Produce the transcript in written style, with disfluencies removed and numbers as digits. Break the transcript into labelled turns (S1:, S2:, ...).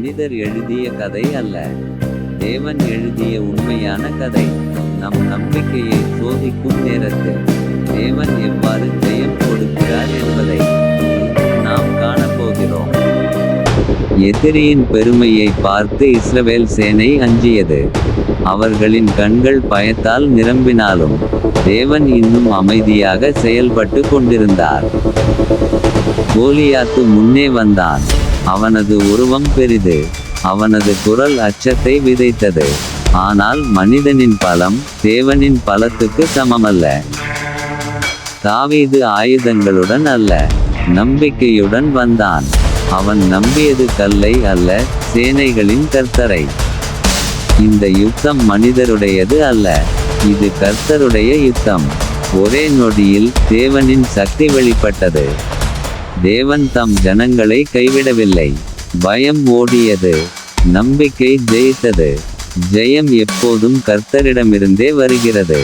S1: மனிதர் எழுதிய கதை அல்ல, தேவன் எழுதிய உண்மையான கதை. நம் நம்பிக்கையை சோதிக்கும் நேரத்தில் தேவன் எவ்வாறு ஜெயம் கொடுக்கிறார் என்பதை நாம் காணப்போகிறோம். எதிரியின் பெருமையை பார்த்து இஸ்ரவேல் சேனை அஞ்சியது. அவர்களின் கண்கள் பயத்தால் நிரம்பினாலும் தேவன் இன்னும் அமைதியாக செயல்பட்டு கொண்டிருந்தார். கோலியாத்து முன்னே வந்தான். அவனது உருவம் பெரிது, அவனது குரல் அச்சத்தை விதைத்தது. ஆனால் மனிதனின் பலம் தேவனின் பலத்துக்கு சமமல்ல. தாவீது ஆயுதங்களுடன் அல்ல, நம்பிக்கையுடன் வந்தான். அவன் நம்பியது கல்லை அல்ல, சேனைகளின் கர்த்தரை. இந்த யுத்தம் மனிதருடையது அல்ல, இது கர்த்தருடைய யுத்தம். ஒரே நொடியில் தேவனின் சக்தி வெளிப்பட்டது. தேவன் தம் ஜனங்களை கைவிடவில்லை. பயம் ஓடியது, நம்பிக்கை ஜெயித்தது. ஜெயம் எப்போதும் கர்த்தரிடமிருந்தே வருகிறது.